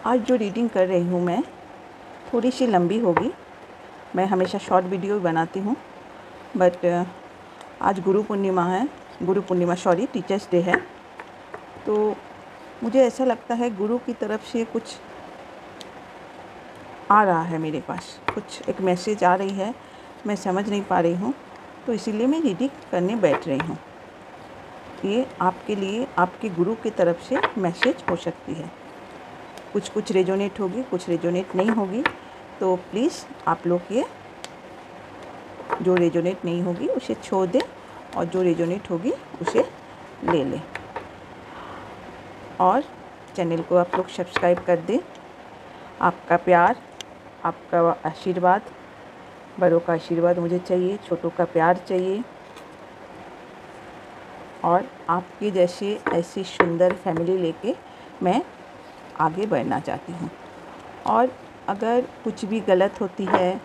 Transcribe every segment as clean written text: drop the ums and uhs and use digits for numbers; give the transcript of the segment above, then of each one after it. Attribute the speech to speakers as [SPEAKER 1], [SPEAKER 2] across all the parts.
[SPEAKER 1] आज जो रीडिंग कर रही हूँ मैं थोड़ी सी लंबी होगी। मैं हमेशा शॉर्ट वीडियो बनाती हूँ, बट आज गुरु पूर्णिमा है। टीचर्स डे है। तो मुझे ऐसा लगता है गुरु की तरफ से कुछ आ रहा है मेरे पास, कुछ एक मैसेज आ रही है, मैं समझ नहीं पा रही हूँ, तो इसीलिए मैं रीडिंग करने बैठ रही हूँ। ये आपके लिए आपके गुरु की तरफ से मैसेज हो सकती है। कुछ रेजोनेट होगी, कुछ रेजोनेट नहीं होगी, तो प्लीज़ आप लोग ये जो रेजोनेट नहीं होगी उसे छोड़ दें और जो रेजोनेट होगी उसे ले लें। और चैनल को आप लोग सब्सक्राइब कर दें। आपका प्यार, आपका आशीर्वाद, बड़ों का आशीर्वाद मुझे चाहिए, छोटों का प्यार चाहिए, और आपके जैसे ऐसी सुंदर फैमिली लेके मैं आगे बढ़ना चाहती हूँ। और अगर कुछ भी गलत होती है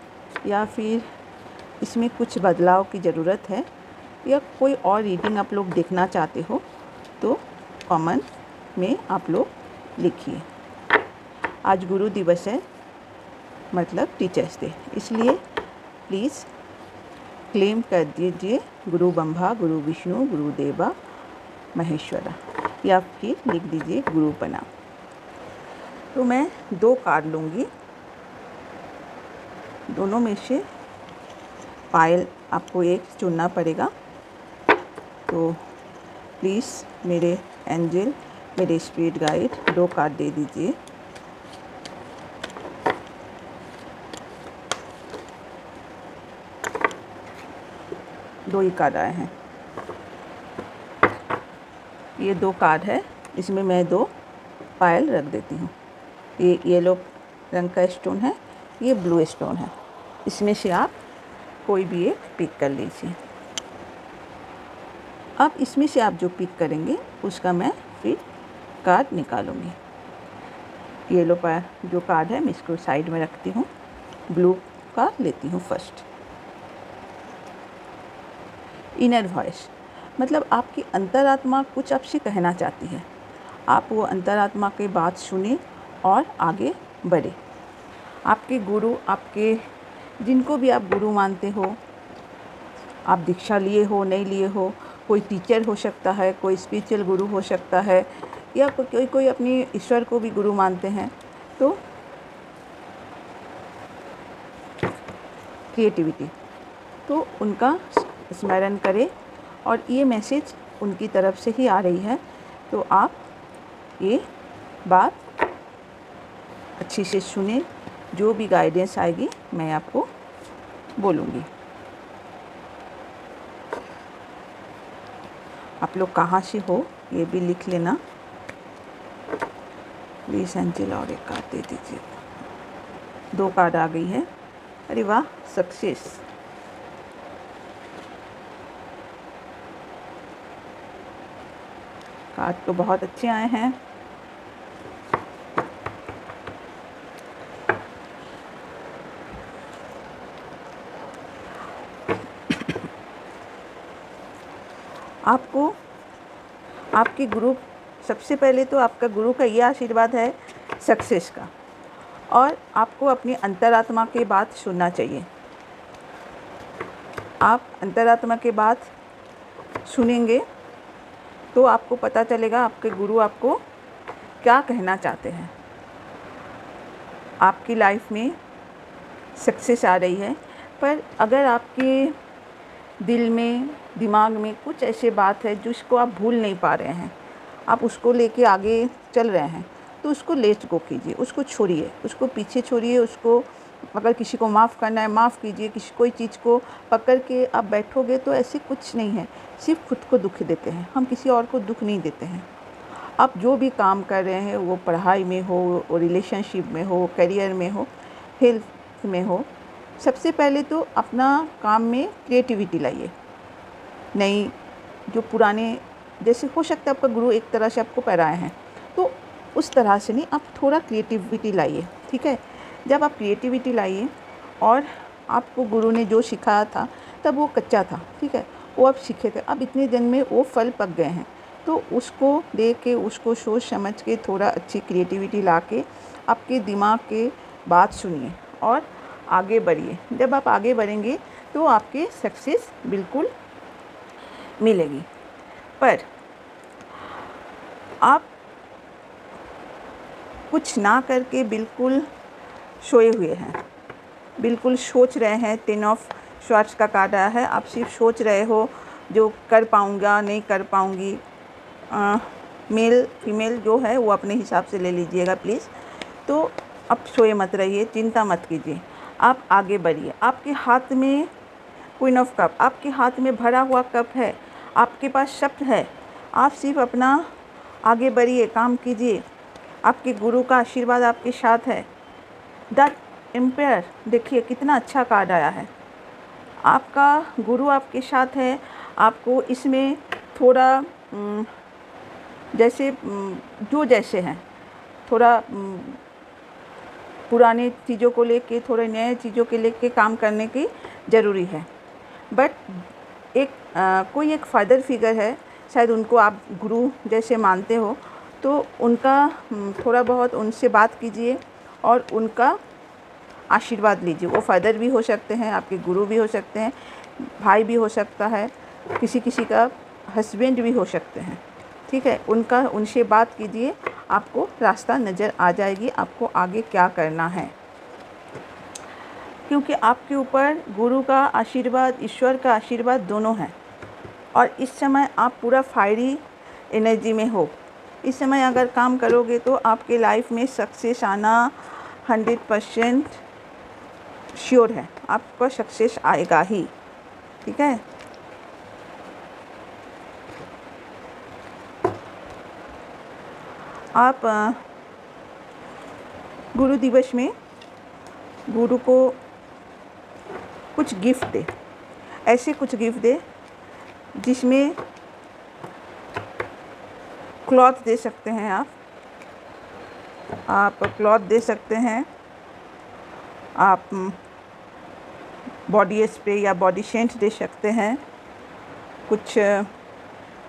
[SPEAKER 1] या फिर इसमें कुछ बदलाव की ज़रूरत है या कोई और रीडिंग आप लोग देखना चाहते हो तो कमेंट में आप लोग लिखिए। आज गुरु दिवस है, मतलब टीचर्स डे, इसलिए प्लीज़ क्लेम कर दीजिए गुरु ब्रह्मा, गुरु विष्णु, गुरु देवा महेश्वरा, या फिर लिख दीजिए गुरु प्रणाम। तो मैं 2 कार्ड लूँगी, दोनों में से पायल आपको एक चुनना पड़ेगा। तो प्लीज़ मेरे एंजल, मेरे स्पिरिट गाइड 2 कार्ड दे दीजिए। दो ही कार्ड आए हैं। ये 2 कार्ड है, इसमें मैं 2 पायल रख देती हूँ। ये येलो रंग का स्टोन है, ये ब्लू स्टोन है। इसमें से आप कोई भी एक पिक कर लीजिए। अब इसमें से आप जो पिक करेंगे उसका मैं फिर कार्ड निकालूंगी। येलो का जो कार्ड है मैं इसको साइड में रखती हूँ, ब्लू का लेती हूँ फर्स्ट। इनर वॉइस, मतलब आपकी अंतरात्मा कुछ आपसे कहना चाहती है। आप वो अंतरात्मा की बात सुने और आगे बढ़े। आपके गुरु, आपके जिनको भी आप गुरु मानते हो, आप दीक्षा लिए हो नहीं लिए हो, कोई टीचर हो सकता है, कोई स्पिरिचुअल गुरु हो सकता है, या कोई अपनी ईश्वर को भी गुरु मानते हैं, तो क्रिएटिविटी, तो उनका स्मरण करें और ये मैसेज उनकी तरफ से ही आ रही है। तो आप ये बात अच्छी से सुने, जो भी गाइडेंस आएगी मैं आपको बोलूँगी। आप लोग कहाँ से हो ये भी लिख लेना प्लीज़। एंजल और एक कार्ड दे दीजिए। 2 कार्ड आ गई है। अरे वाह, सक्सेस। कार्ड तो बहुत अच्छे आए हैं। आपको आपके गुरु, सबसे पहले तो आपका गुरु का ये आशीर्वाद है सक्सेस का, और आपको अपनी अंतरात्मा की बात सुनना चाहिए। आप अंतरात्मा की बात सुनेंगे तो आपको पता चलेगा आपके गुरु आपको क्या कहना चाहते हैं। आपकी लाइफ में सक्सेस आ रही है, पर अगर आपके दिल में, दिमाग में कुछ ऐसे बात है जिसको आप भूल नहीं पा रहे हैं, आप उसको लेके आगे चल रहे हैं, तो उसको लेट गो कीजिए, उसको छोड़िए, उसको पीछे छोड़िए। उसको अगर किसी को माफ़ करना है माफ़ कीजिए। किसी कोई चीज़ को पकड़ के आप बैठोगे तो ऐसे कुछ नहीं है, सिर्फ खुद को दुख देते हैं हम, किसी और को दुख नहीं देते हैं। आप जो भी काम कर रहे हैं, वो पढ़ाई में हो, रिलेशनशिप में हो, करियर में हो, हेल्थ में हो, सबसे पहले तो अपना काम में क्रिएटिविटी लाइए। नई, जो पुराने, जैसे हो सकता है आपका गुरु एक तरह से आपको पढ़ाए हैं, तो उस तरह से नहीं, आप थोड़ा क्रिएटिविटी लाइए, ठीक है। जब आप क्रिएटिविटी लाइए और आपको गुरु ने जो सिखाया था तब वो कच्चा था, ठीक है, वो अब सीखे थे, अब इतने दिन में वो फल पक गए हैं। तो उसको देख के, उसको सोच समझ के, थोड़ा अच्छी क्रिएटिविटी ला के आपके दिमाग के बात सुनिए और आगे बढ़िए। जब आप आगे बढ़ेंगे तो आपके सक्सेस बिल्कुल मिलेगी। पर आप कुछ ना करके बिल्कुल सोए हुए हैं, बिल्कुल सोच रहे हैं। 10 ऑफ स्वार्ड्स का कार्ड आया है, आप सिर्फ सोच रहे हो जो कर पाऊँगा नहीं कर पाऊँगी। मेल फीमेल जो है वो अपने हिसाब से ले लीजिएगा प्लीज़। तो अब सोए मत रहिए, चिंता मत कीजिए, आप आगे बढ़िए। आपके हाथ में क्वीन ऑफ कप, आपके हाथ में भरा हुआ कप है, आपके पास शब्द है। आप सिर्फ अपना आगे बढ़िए, काम कीजिए। आपके गुरु का आशीर्वाद आपके साथ है। द एम्पायर, देखिए कितना अच्छा कार्ड आया है। आपका गुरु आपके साथ है। आपको इसमें थोड़ा जैसे जो जैसे हैं, थोड़ा पुराने चीज़ों को लेके, थोड़े नए चीज़ों के लेके काम करने की ज़रूरी है। बट एक कोई एक फादर फिगर है, शायद उनको आप गुरु जैसे मानते हो, तो उनका थोड़ा बहुत उनसे बात कीजिए और उनका आशीर्वाद लीजिए। वो फादर भी हो सकते हैं, आपके गुरु भी हो सकते हैं, भाई भी हो सकता है, किसी किसी का हस्बैंड भी हो सकते हैं। ठीक है, उनसे बात कीजिए, आपको रास्ता नज़र आ जाएगी, आपको आगे क्या करना है। क्योंकि आपके ऊपर गुरु का आशीर्वाद, ईश्वर का आशीर्वाद दोनों हैं। और इस समय आप पूरा फायरी एनर्जी में हो। इस समय अगर काम करोगे तो आपके लाइफ में सक्सेस आना 100% श्योर है, आपका सक्सेस आएगा ही। ठीक है, आप गुरु दिवस में गुरु को कुछ गिफ्ट दे, ऐसे कुछ गिफ्ट दे जिसमें क्लॉथ दे सकते हैं। आप क्लॉथ दे सकते हैं, आप बॉडी स्प्रे या बॉडी सेंट दे सकते हैं, कुछ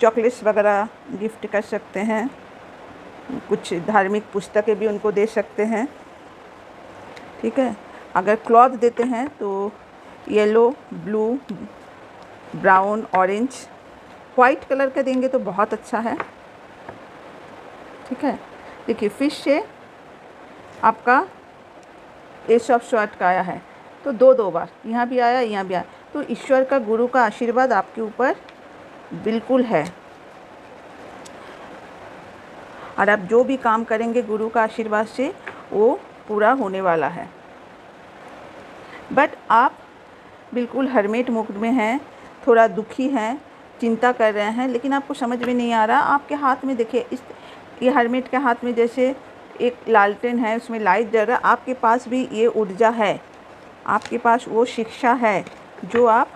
[SPEAKER 1] चॉकलेट्स वगैरह गिफ्ट कर सकते हैं, कुछ धार्मिक पुस्तकें भी उनको दे सकते हैं। ठीक है, अगर क्लॉथ देते हैं तो yellow, blue, brown, orange, white colour का देंगे तो बहुत अच्छा है। ठीक है, देखिए फिश से आपका एस ऑफ स्वॉर्ड का आया है, तो दो बार यहाँ भी आया, यहाँ भी आया। तो ईश्वर का, गुरु का आशीर्वाद आपके ऊपर बिल्कुल है। और आप जो भी काम करेंगे गुरु का आशीर्वाद से वो पूरा होने वाला है। बट आप बिल्कुल हरमेट मूड में हैं, थोड़ा दुखी हैं, चिंता कर रहे हैं, लेकिन आपको समझ में नहीं आ रहा। आपके हाथ में देखिए, ये हरमेट के हाथ में जैसे एक लालटेन है, उसमें लाइट जल रहा है। आपके पास भी ये ऊर्जा है, आपके पास वो शिक्षा है जो आप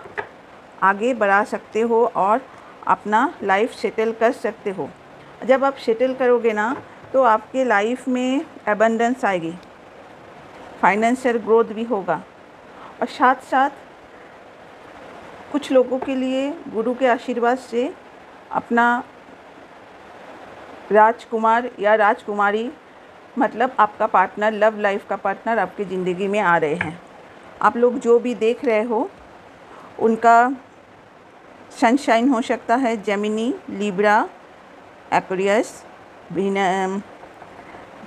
[SPEAKER 1] आगे बढ़ा सकते हो और अपना लाइफ सेटल कर सकते हो। जब आप सेटल करोगे ना तो आपके लाइफ में एबंडेंस आएगी, फाइनेंशियल ग्रोथ भी होगा। और साथ साथ कुछ लोगों के लिए गुरु के आशीर्वाद से अपना राजकुमार या राजकुमारी, मतलब आपका पार्टनर, लव लाइफ का पार्टनर आपकी ज़िंदगी में आ रहे हैं। आप लोग जो भी देख रहे हो उनका सनशाइन हो सकता है Gemini, Libra, Aquarius,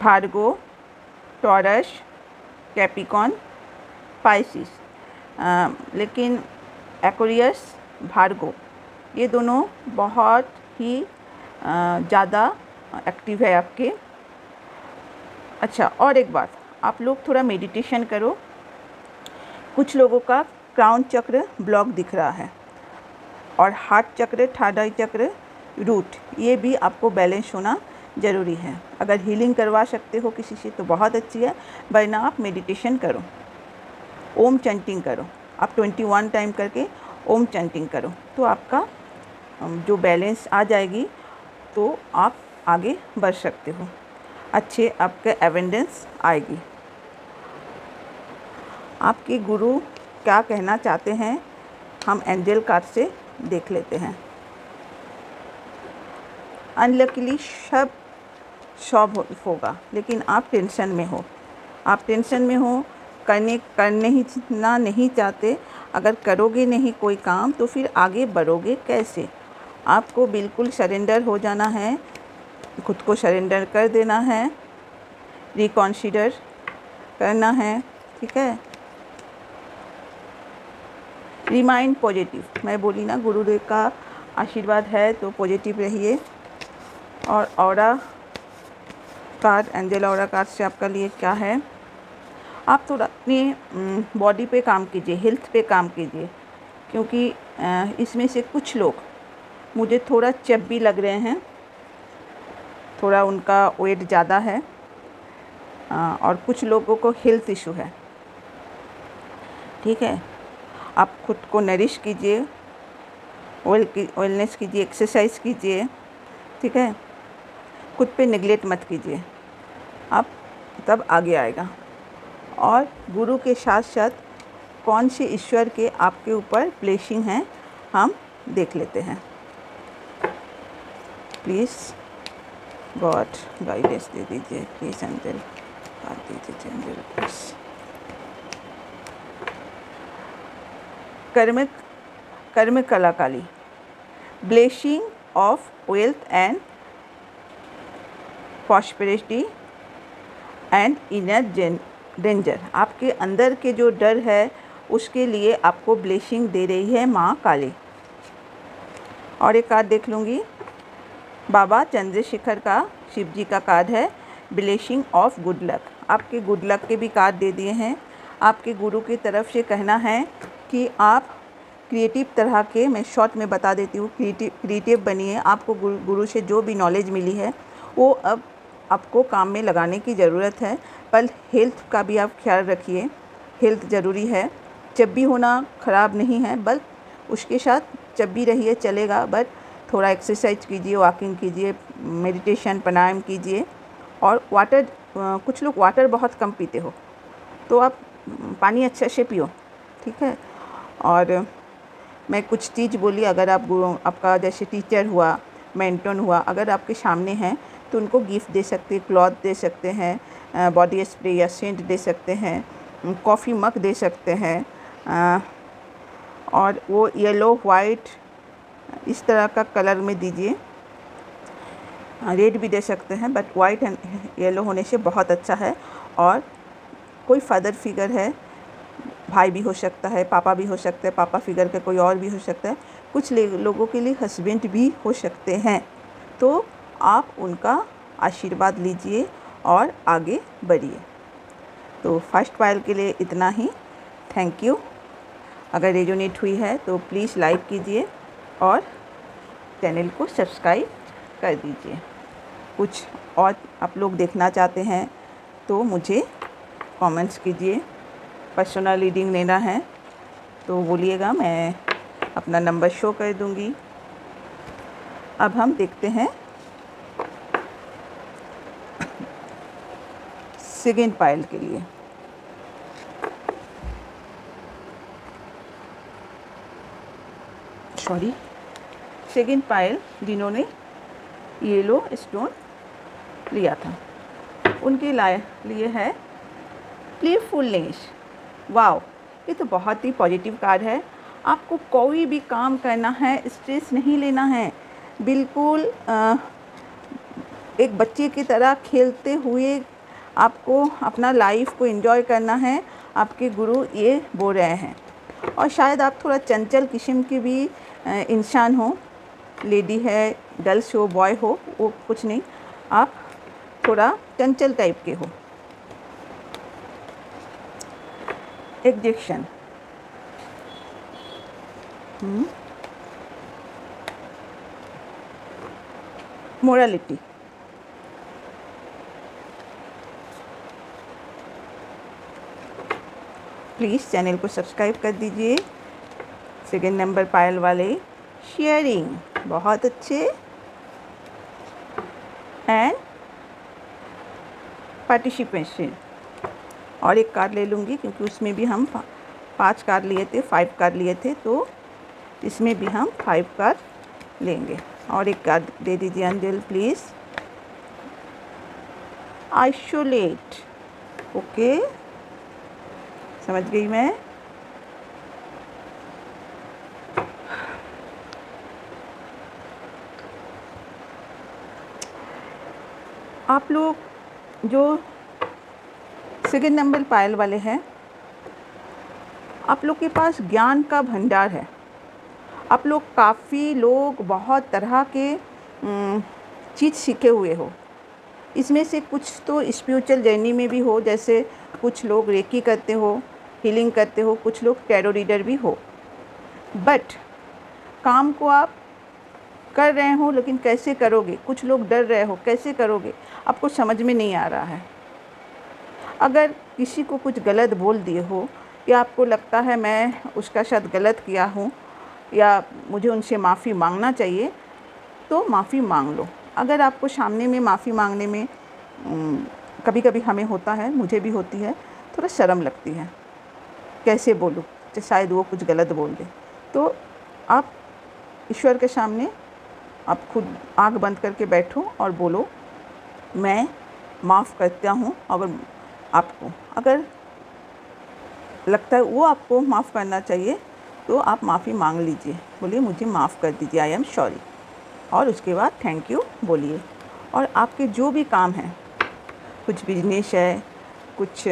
[SPEAKER 1] Bhargo, taurus, Capricorn, Pisces. लेकिन एक्वेरियस, भार्गो ये दोनों बहुत ही ज़्यादा एक्टिव है आपके। अच्छा, और एक बात, आप लोग थोड़ा मेडिटेशन करो। कुछ लोगों का क्राउन चक्र ब्लॉक दिख रहा है और हार्ट चक्र, थर्ड आई चक्र, रूट, ये भी आपको बैलेंस होना ज़रूरी है। अगर हीलिंग करवा सकते हो किसी से तो बहुत अच्छी है, वरना आप मेडिटेशन करो, ओम चैंटिंग करो। आप 21 टाइम करके ओम चैंटिंग करो तो आपका जो बैलेंस आ जाएगी तो आप आगे बढ़ सकते हो, अच्छे आपके एवेंडेंस आएगी। आपके गुरु क्या कहना चाहते हैं हम एंजल कार्ड से देख लेते हैं। अनलकीली सब सॉल्व होगा, लेकिन आप टेंशन में हो, करने ही ना नहीं चाहते। अगर करोगे नहीं कोई काम तो फिर आगे बढ़ोगे कैसे? आपको बिल्कुल सरेंडर हो जाना है, खुद को सरेंडर कर देना है, रिकॉन्सिडर करना है, ठीक है। रिमाइंड पॉजिटिव, मैं बोली ना गुरुदेव का आशीर्वाद है तो पॉजिटिव रहिए। और aura card, angel aura card से आपका लिए क्या है, आप थोड़ा अपनी बॉडी पे काम कीजिए, हेल्थ पे काम कीजिए, क्योंकि इसमें से कुछ लोग मुझे थोड़ा चब्बी लग रहे हैं, थोड़ा उनका वेट ज़्यादा है, और कुछ लोगों को हेल्थ इशू है, ठीक है। आप खुद को नरिश कीजिए, वेलनेस कीजिए, एक्सरसाइज कीजिए, ठीक है। खुद पे नेगलेक्ट मत कीजिए, आप तब आगे आएगा। और गुरु के साथ साथ कौन से ईश्वर के आपके ऊपर ब्लेसिंग हैं हम देख लेते हैं। प्लीज़ गॉड गाइडेंस दे दीजिए, प्लीज़ एंजल बात दीजिए, एंजल प्लीज़। कर्म कलाकाली, blessing of wealth and prosperity and inner danger. आपके अंदर के जो डर है उसके लिए आपको ब्लेसिंग दे रही है माँ काली। और एक कार्ड देख लूँगी, बाबा चंद्रशेखर का, शिव जी का कार्ड है, ब्लेसिंग ऑफ गुड लक। आपके गुड लक के भी कार्ड दे दिए हैं। आपके गुरु की तरफ से कहना है कि आप क्रिएटिव तरह के, मैं शॉर्ट में बता देती हूँ, क्रिएटिव बनिए। आपको गुरु से जो भी नॉलेज मिली है वो अब आपको काम में लगाने की ज़रूरत है। पर हेल्थ का भी आप ख्याल रखिए, हेल्थ ज़रूरी है। चब्बी होना ख़राब नहीं है, बस उसके साथ चब्बी रहिए चलेगा, बट थोड़ा एक्सरसाइज कीजिए, वॉकिंग कीजिए, मेडिटेशन प्राणायाम कीजिए। और वाटर, कुछ लोग वाटर बहुत कम पीते हो तो आप पानी अच्छे से पियो, ठीक है। और मैं कुछ चीज़ बोली, अगर आप आपका जैसे टीचर हुआ, मेंटोर हुआ, अगर आपके सामने हैं तो उनको गिफ्ट दे सकते हैं, क्लॉथ दे सकते हैं, बॉडी स्प्रे या सेंट दे सकते हैं, कॉफ़ी मग दे सकते हैं, और वो येलो वाइट इस तरह का कलर में दीजिए। रेड भी दे सकते हैं, बट वाइट एंड येलो होने से बहुत अच्छा है। और कोई फादर फिगर है, भाई भी हो सकता है, पापा भी हो सकता है, पापा फिगर का कोई और भी हो सकता है, कुछ लोगों के लिए हस्बैंड भी हो सकते हैं, तो आप उनका आशीर्वाद लीजिए और आगे बढ़िए। तो फर्स्ट पायल के लिए इतना ही, थैंक यू। अगर रेजोनेट हुई है तो प्लीज़ लाइक कीजिए और चैनल को सब्सक्राइब कर दीजिए। कुछ और आप लोग देखना चाहते हैं तो मुझे कमेंट्स कीजिए। पर्सनल रीडिंग लेना है तो बोलिएगा, मैं अपना नंबर शो कर दूंगी। अब हम देखते हैं सेकेंड पायल के लिए। सेकेंड पायल जिन्होंने येलो स्टोन लिया था उनके लिए है प्लेफुलनेस। वाओ, ये तो बहुत ही पॉजिटिव कार्ड है। आपको कोई भी काम करना है, स्ट्रेस नहीं लेना है, बिल्कुल एक बच्चे की तरह खेलते हुए आपको अपना लाइफ को एंजॉय करना है, आपके गुरु ये बोल रहे हैं। और शायद आप थोड़ा चंचल किस्म के भी इंसान हो, लेडी है, गर्ल्स हो, बॉय हो, वो कुछ नहीं, आप थोड़ा चंचल टाइप के हो। एग्जेक्शन, मोरालिटी, प्लीज़ चैनल को सब्सक्राइब कर दीजिए। सेकेंड नंबर पायल वाले शेयरिंग, बहुत अच्छे, एंड पार्टिसिपेशन। और एक कार्ड ले लूँगी क्योंकि उसमें भी हम 5 कार्ड लिए थे, 5 कार्ड लिए थे, तो इसमें भी हम 5 कार्ड लेंगे। और एक कार्ड दे दीजिए एंजल प्लीज़। आइसोलेट, ओके, समझ गई मैं। आप लोग जो सेकंड नंबर पायल वाले हैं, आप लोग के पास ज्ञान का भंडार है। आप लोग काफ़ी लोग बहुत तरह के चीज़ सीखे हुए हो। इसमें से कुछ तो स्पिरिचुअल जर्नी में भी हो, जैसे कुछ लोग रेकी करते हो, हीलिंग करते हो, कुछ लोग टैरो रीडर भी हो। बट काम को आप कर रहे हो, लेकिन कैसे करोगे? कुछ लोग डर रहे हो, कैसे करोगे? आपको समझ में नहीं आ रहा है। अगर किसी को कुछ गलत बोल दिए हो या आपको लगता है मैं उसका शायद गलत किया हूँ या मुझे उनसे माफ़ी मांगना चाहिए, तो माफ़ी मांग लो। अगर आपको सामने में माफ़ी मांगने में कभी कभी हमें होता है, मुझे भी होती है, थोड़ा शर्म लगती है, कैसे बोलूँ, शायद वो कुछ गलत बोल दे। तो आप ईश्वर के सामने आप खुद आँख बंद करके बैठो और बोलो, मैं माफ़ करता हूँ। अगर आपको अगर लगता है वो आपको माफ़ करना चाहिए, तो आप माफ़ी मांग लीजिए, बोलिए मुझे माफ़ कर दीजिए, आई एम सॉरी, और उसके बाद थैंक यू बोलिए। और आपके जो भी काम हैं, कुछ बिजनेस है, कुछ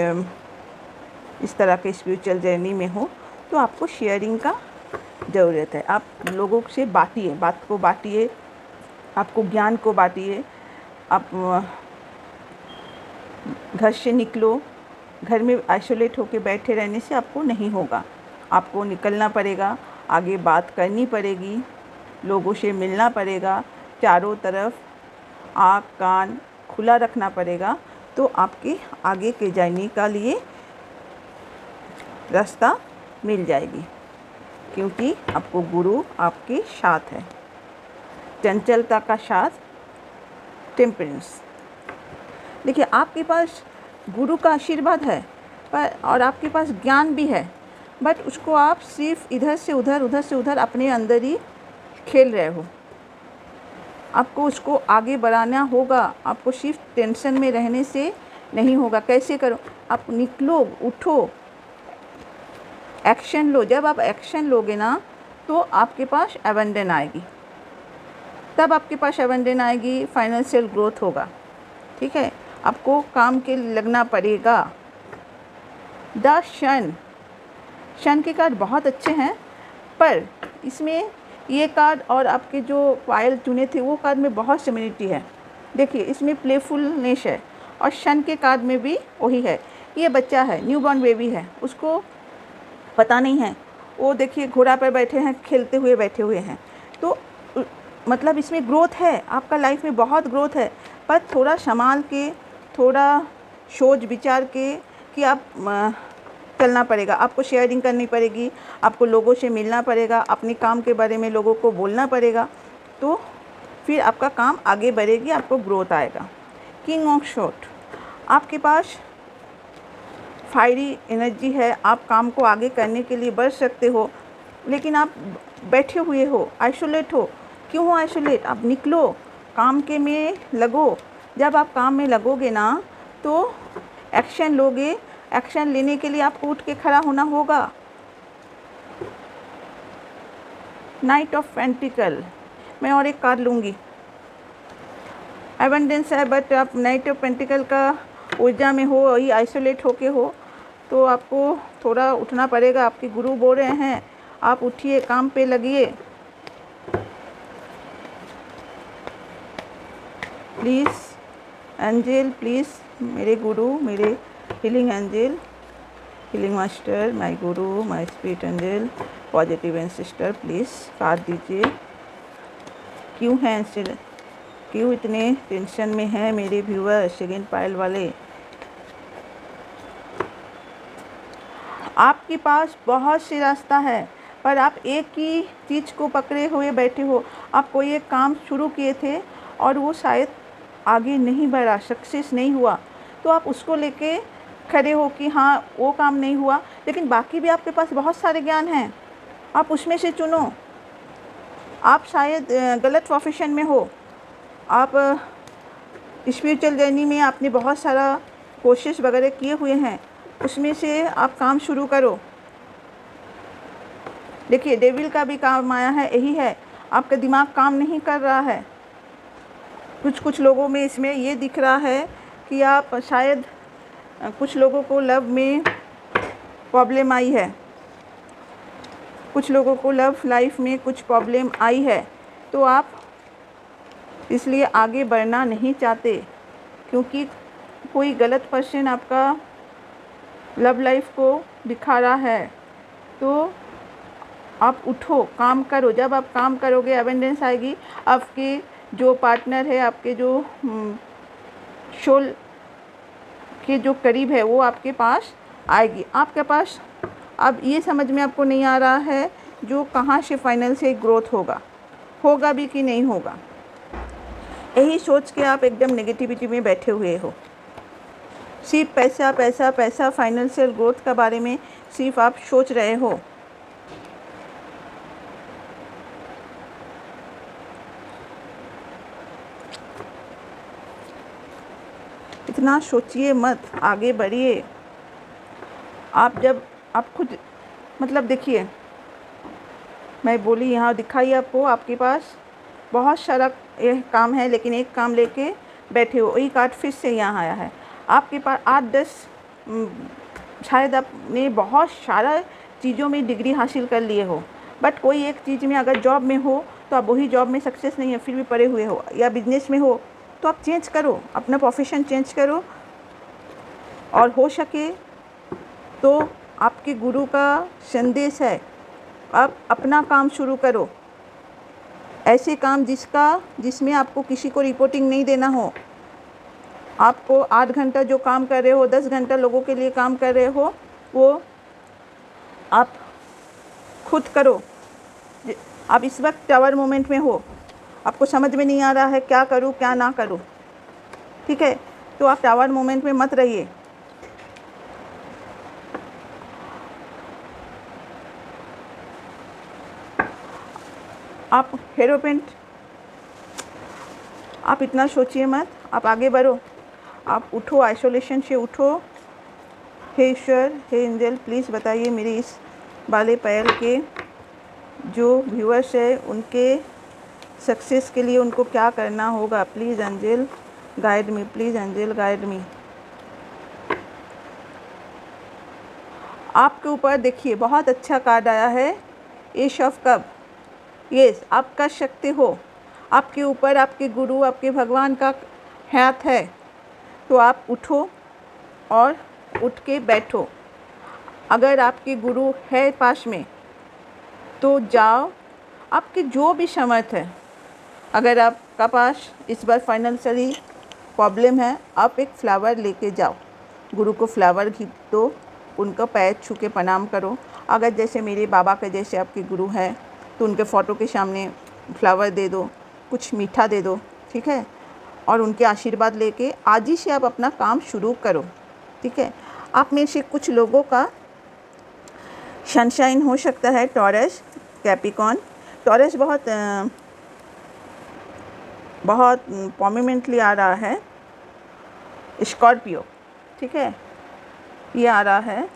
[SPEAKER 1] इस तरह के स्पिरिचुअल जर्नी में हो, तो आपको शेयरिंग का ज़रूरत है। आप लोगों से बांटिए, बात को बांटिए, आपको ज्ञान को बांटिए। आप घर से निकलो, घर में आइसोलेट होकर बैठे रहने से आपको नहीं होगा, आपको निकलना पड़ेगा, आगे बात करनी पड़ेगी, लोगों से मिलना पड़ेगा, चारों तरफ आँख कान खुला रखना पड़ेगा, तो आपके आगे के जर्नी का लिए रास्ता मिल जाएगी, क्योंकि आपको गुरु आपके साथ है। चंचलता का साथ, टेम्परेंस। देखिए, आपके पास गुरु का आशीर्वाद है पर और आपके पास ज्ञान भी है, बट उसको आप सिर्फ इधर से उधर, उधर से उधर अपने अंदर ही खेल रहे हो। आपको उसको आगे बढ़ाना होगा, आपको सिर्फ टेंशन में रहने से नहीं होगा। कैसे करो? आप निकलो, उठो, एक्शन लो। जब आप एक्शन लोगे ना, तो आपके पास एबंडेंस आएगी, तब आपके पास एबंडेंस आएगी, फाइनेंशियल ग्रोथ होगा। ठीक है, आपको काम के लगना पड़ेगा। द शन के कार्ड बहुत अच्छे हैं, पर इसमें ये कार्ड और आपके जो पायल चुने थे वो कार्ड में बहुत सिमिलरिटी है। देखिए, इसमें प्लेफुलनेस है और शन के कार्ड में भी वही है। ये बच्चा है, न्यूबॉर्न बेबी है, उसको पता नहीं है, वो देखिए घोड़ा पर बैठे हैं, खेलते हुए बैठे हुए हैं। तो मतलब इसमें ग्रोथ है, आपका लाइफ में बहुत ग्रोथ है, पर थोड़ा संभाल के, थोड़ा सोच विचार के कि आप चलना पड़ेगा। आपको शेयरिंग करनी पड़ेगी, आपको लोगों से मिलना पड़ेगा, अपने काम के बारे में लोगों को बोलना पड़ेगा, तो फिर आपका काम आगे बढ़ेगी, आपको ग्रोथ आएगा। किंग ऑफ शॉट, आपके पास फायरी एनर्जी है, आप काम को आगे करने के लिए बढ़ सकते हो, लेकिन आप बैठे हुए हो, आइसोलेट हो। क्यों हो आइसोलेट? आप निकलो, काम के में लगो। जब आप काम में लगोगे ना, तो एक्शन लोगे। एक्शन लेने के लिए आपको उठ के खड़ा होना होगा। नाइट ऑफ पेंटिकल, मैं और एक कार्ड लूँगी। एबंडेंस है, बट आप नाइट ऑफ पेंटिकल का ऊर्जा में हो, वही आइसोलेट होके हो, तो आपको थोड़ा उठना पड़ेगा। आपके गुरु बोल रहे हैं, आप उठिए, काम पे लगिए। प्लीज़ एंजल, प्लीज़ मेरे गुरु, मेरे healing angel, healing master, my guru, my spirit angel, positive ancestor, please card दीजिए। क्यों हैं एंजल, क्यों इतने टेंशन में हैं मेरे व्यूअर, सेकंड पायल वाले? आपके पास बहुत सी रास्ता है, पर आप एक ही चीज़ को पकड़े हुए बैठे हो। आप कोई एक काम शुरू किए थे और वो शायद आगे नहीं बढ़ा, सक्सेस नहीं हुआ, तो आप उसको लेके खड़े हो कि हाँ वो काम नहीं हुआ, लेकिन बाकी भी आपके पास बहुत सारे ज्ञान हैं, आप उसमें से चुनो। आप शायद गलत प्रोफेशन में हो। आप स्पिरिचुअल जर्नी में आपने बहुत सारा कोशिश वगैरह किए हुए हैं, उसमें से आप काम शुरू करो। देखिए, डेविल का भी काम आया है, यही है, आपका दिमाग काम नहीं कर रहा है। कुछ लोगों में इसमें ये दिख रहा है कि आप शायद कुछ लोगों को लव में प्रॉब्लम आई है, कुछ लोगों को लव लाइफ में कुछ प्रॉब्लम आई है, तो आप इसलिए आगे बढ़ना नहीं चाहते, क्योंकि कोई गलत पर्सन आपका लव लाइफ को दिखा रहा है। तो आप उठो, काम करो। जब आप काम करोगे, एबंडेंस आएगी। आपके जो पार्टनर है, आपके जो सोल के जो करीब है, वो आपके पास आएगी। आपके पास अब ये समझ में आपको नहीं आ रहा है जो कहाँ से फाइनेंशियल ग्रोथ होगा भी कि नहीं होगा। यही सोच के आप एकदम नेगेटिविटी में बैठे हुए हो। सिर्फ पैसा पैसा पैसा, फाइनेंशियल ग्रोथ के बारे में सिर्फ आप सोच रहे हो। इतना सोचिए मत, आगे बढ़िए। आप खुद मतलब देखिए, मैं बोली यहाँ दिखाई आपको, आपके पास बहुत सारा ये काम है, लेकिन एक काम लेके बैठे हो। वही कार्ड फिर से यहाँ आया है। आपके पास 8-10 शायद आपने बहुत सारा चीज़ों में डिग्री हासिल कर लिए हो, बट कोई एक चीज़ में अगर जॉब में हो तो आप वही जॉब में सक्सेस नहीं है, फिर भी पड़े हुए हो। या बिजनेस में हो तो आप चेंज करो, अपना प्रोफेशन चेंज करो, और हो सके तो आपके गुरु का संदेश है, आप अपना काम शुरू करो। ऐसे काम जिसमें आपको किसी को रिपोर्टिंग नहीं देना हो। आपको 8 घंटा जो काम कर रहे हो, 10 घंटा लोगों के लिए काम कर रहे हो, वो आप खुद करो। आप इस वक्त टावर मोमेंट में हो, आपको समझ में नहीं आ रहा है क्या करूं क्या ना करूं, ठीक है? तो आप टावर मोमेंट में मत रहिए। आप हेरोपेंट, आप इतना सोचिए मत, आप आगे बढ़ो, आप उठो, आइसोलेशन से उठो। हे ईश्वर, हे एंजल, प्लीज़ बताइए मेरे इस बाले पैर के जो व्यूअर्स है उनके सक्सेस के लिए उनको क्या करना होगा। Please angel guide me, please angel guide me. आपके ऊपर देखिए बहुत अच्छा कार्ड आया है, एश ऑफ कप। यस, आप कर सकते हो। आपके ऊपर आपके गुरु, आपके भगवान का हाथ है। तो आप उठो और उठ के बैठो। अगर आपके गुरु है पास में तो जाओ, आपके जो भी समर्थ है। अगर आपका पास इस बार फाइनेंशियली प्रॉब्लम है, आप एक फ्लावर लेके जाओ, गुरु को फ्लावर गिफ्ट दो, उनका पैर छू के प्रणाम करो। अगर जैसे मेरे बाबा के जैसे आपके गुरु हैं तो उनके फ़ोटो के सामने फ्लावर दे दो, कुछ मीठा दे दो, ठीक है? और उनके आशीर्वाद लेके आज ही से आप अपना काम शुरू करो, ठीक है? आप में से कुछ लोगों का सनशाइन हो सकता है, टॉरस, कैप्रिकॉर्न। टॉरस बहुत प्रोमिनेंटली आ रहा है। स्कॉर्पियो, ठीक है, ये आ रहा है।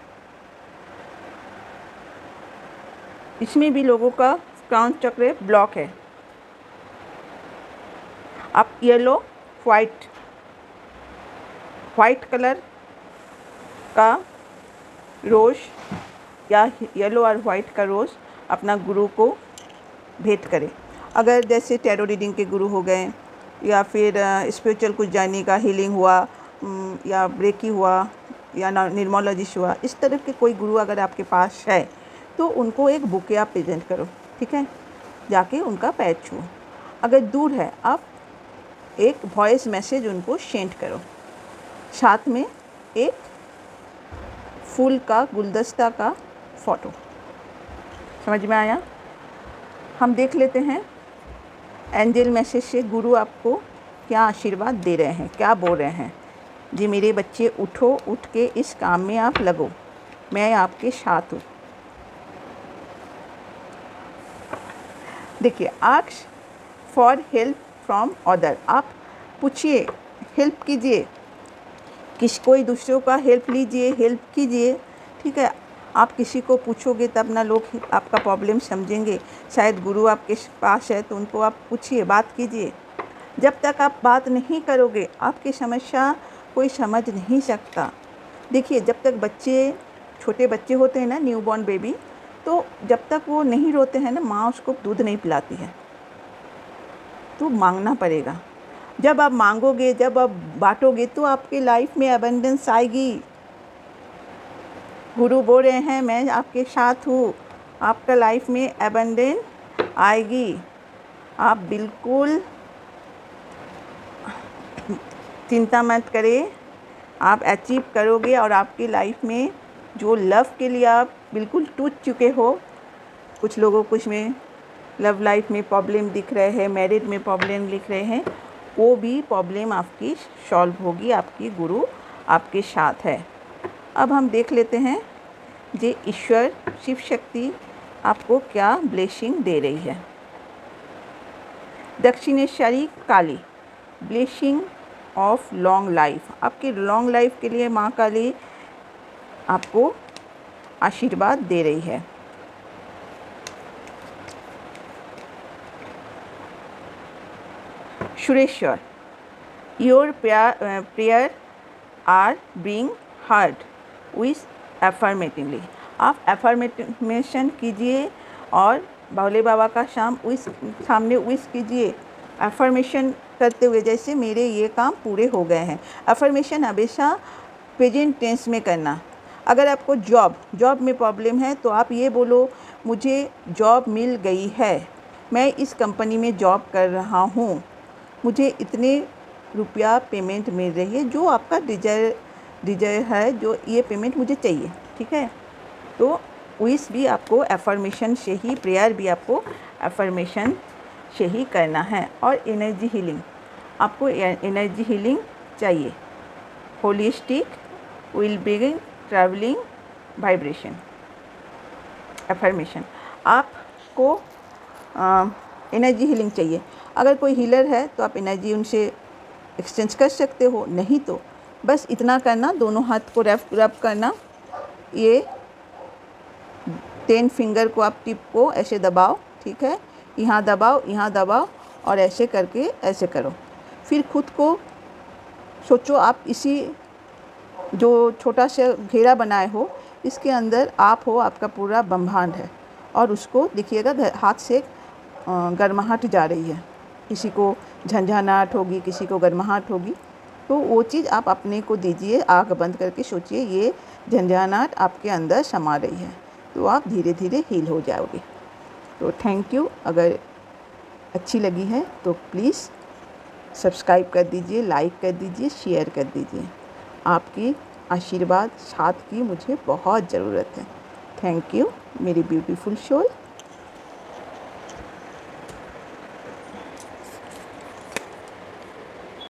[SPEAKER 1] इसमें भी लोगों का क्राउन चक्र ब्लॉक है। आप येलो वाइट कलर का रोज़ या येलो और वाइट का रोज़ अपना गुरु को भेंट करें। अगर जैसे टैरो रीडिंग के गुरु हो गए, या फिर स्पिरिचुअल कुछ जाने का हीलिंग हुआ, या ब्रेकी हुआ, या न्यूमरोलॉजिस्ट हुआ, इस तरह के कोई गुरु अगर आपके पास है तो उनको एक बुके आप प्रेजेंट करो, ठीक है? जाके उनका पैर छुओ। अगर दूर है, आप एक वॉइस मैसेज उनको सेंड करो, साथ में एक फूल का गुलदस्ता का फ़ोटो। समझ में आया? हम देख लेते हैं एंजल मैसेज से गुरु आपको क्या आशीर्वाद दे रहे हैं, क्या बोल रहे हैं। जी मेरे बच्चे, उठो, उठ के इस काम में आप लगो, मैं आपके साथ हूँ। देखिए, ask for help from other, आप पूछिए, हेल्प कीजिए, कोई दूसरों का हेल्प लीजिए, हेल्प कीजिए, ठीक है। आप किसी को पूछोगे तब ना लोग आपका प्रॉब्लम समझेंगे। शायद गुरु आपके पास है तो उनको आप पूछिए, बात कीजिए। जब तक आप बात नहीं करोगे आपकी समस्या कोई समझ नहीं सकता। देखिए, जब तक छोटे बच्चे होते हैं ना, न्यूबॉर्न बेबी, तो जब तक वो नहीं रोते हैं ना, माँ उसको दूध नहीं पिलाती है। तो मांगना पड़ेगा। जब आप मांगोगे, जब आप बांटोगे तो आपके लाइफ में अबंडेंस आएगी। गुरु बोल रहे हैं, मैं आपके साथ हूँ, आपका लाइफ में अबंडेंस आएगी। आप बिल्कुल चिंता मत करें, आप अचीव करोगे। और आपकी लाइफ में जो लव के लिए आप बिल्कुल टूट चुके हो, कुछ लोगों कुछ में लव लाइफ में प्रॉब्लम दिख रहे हैं, मैरिज में प्रॉब्लम दिख रहे हैं, वो भी प्रॉब्लम आपकी सॉल्व होगी। आपकी गुरु आपके साथ है। अब हम देख लेते हैं जे ईश्वर शिव शक्ति आपको क्या ब्लेसिंग दे रही है। Dakshineshwari Kali, blessing of long life, आपकी लॉन्ग लाइफ के लिए माँ काली आपको आशीर्वाद दे रही है। Sureshwar, your prayer are being heard with affirmatively, आप एफर्मेशन कीजिए और भोले बाबा का सामने विश कीजिए, एफर्मेशन करते हुए, जैसे मेरे ये काम पूरे हो गए हैं। एफर्मेशन हमेशा प्रेजेंट टेंस में करना। अगर आपको जॉब में प्रॉब्लम है तो आप ये बोलो, मुझे जॉब मिल गई है, मैं इस कंपनी में जॉब कर रहा हूँ, मुझे इतने रुपया पेमेंट मिल रही है, जो आपका डिजायर है, जो ये पेमेंट मुझे चाहिए, ठीक है। तो विश भी आपको एफर्मेशन से ही, प्रेयर भी आपको एफर्मेशन से ही करना है। और एनर्जी हीलिंग, आपको एनर्जी हीलिंग चाहिए। Holistic will begin travelling vibration affirmation, आपको एनर्जी हीलिंग चाहिए। अगर कोई हीलर है तो आप एनर्जी उनसे एक्सचेंज कर सकते हो, नहीं तो बस इतना करना, दोनों हाथ को रब करना, ये 10 फिंगर को आप टिप को ऐसे दबाओ, ठीक है, यहाँ दबाओ और ऐसे करके ऐसे करो। फिर खुद को सोचो, आप इसी जो छोटा सा घेरा बनाए हो, इसके अंदर आप हो, आपका पूरा ब्रह्मांड है, और उसको देखिएगा हाथ से गर्माहट जा रही है, किसी को झंझनाहट होगी, किसी को गर्माहट होगी, तो वो चीज़ आप अपने को दीजिए। आँख बंद करके सोचिए ये झंझनाहट आपके अंदर समा रही है, तो आप धीरे धीरे हील हो जाओगे। तो थैंक यू। अगर अच्छी लगी है तो प्लीज़ सब्सक्राइब कर दीजिए, लाइक कर दीजिए, शेयर कर दीजिए। आपकी आशीर्वाद साथ की मुझे बहुत ज़रूरत है। थैंक यू मेरी ब्यूटीफुल सोल।